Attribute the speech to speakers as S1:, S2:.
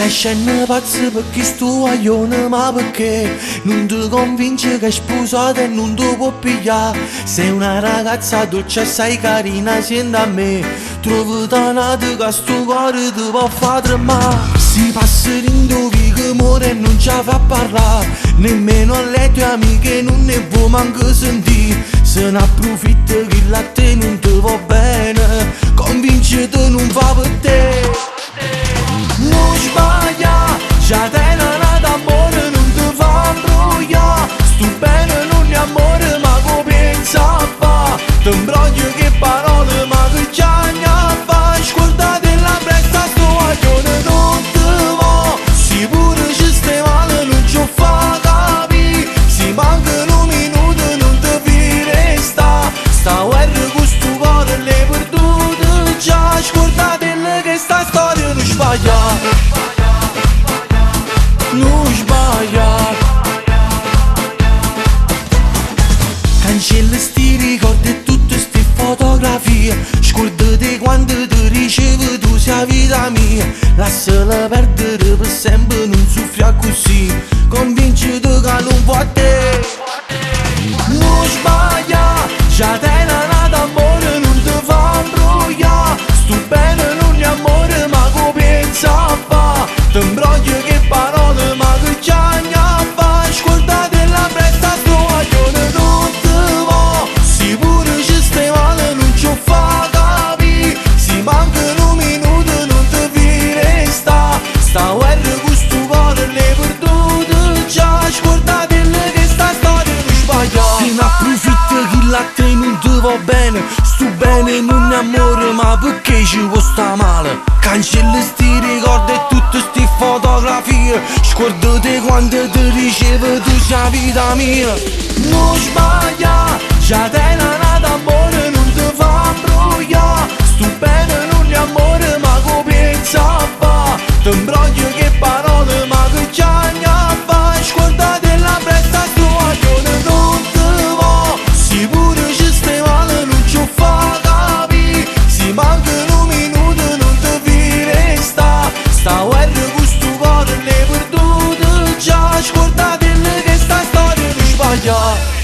S1: scena pazza perché sto aglione, ma perché non ti convince che è sposata e non ti può pigliare. Sei una ragazza dolce, assai carina, senti a me. Trovo tanata che sto cuore ti può far tremare. Si passa l'indovi che muore e non ci fa parlare, nemmeno alle tue amiche non ne può manco sentire. Se ne approfitta che la te non ti va bene, convincete non fa per te. Non sbaglia, già te non d'amore, non ti fa imbrogliare. Sto bene non è amore, ma come pensa a fa? Ti imbroglio che parole, ma che già ne fa? Scordate la presta, sto aglione non ti va. Si pure ci stai male, non ci fa capire. Si mancano minuti, non ti vi resta. Sta guerra con sto cuore l'hai perduto già. Scordate che sta storia non sbaglia, non sbaglia. Cancella sti ricordi e tutte ste fotografie. Scordate quando ti ricevo tu sia vita mia. Lasciala perdere per sempre, non soffia così. Convinciti che non può a te. Non sbaglia, già te non d'amore, non ti fa imbrogliare. Sto bene non è amore, ma come pensa a fa? Ti imbroglio che parole, ma che già ne fa? Scordate la presta, sto aglione non ti va. Si pure ci stai male, non ci fa capire. Si mancano minuti, non ti vi resta. Sta guerra con sto cuore l'hai perduto già. Scordate che sta storia non sbaglia. Se ne approfitta che la te non ti va bene. Sto bene non è amore, ma perché ci può sta male? Cancella sti ricordi e tutte sti fotografie. Scordate quando ti ricevo tu sia vita mia. Non sbaglia, già te non d'amore, non ti fa imbrogliare. Sto bene non è amore, ma come pensa a fa? Ti imbroglio che parole, ma che già ne fa? Scordate la presta, sto aglione non ti va. Si pure ci stai male, non ci fa capire. Si mancano minuti, non ti vi resta. Sta guerra con sto cuore l'hai perduto già. Scordate che sta storia non sbaglia.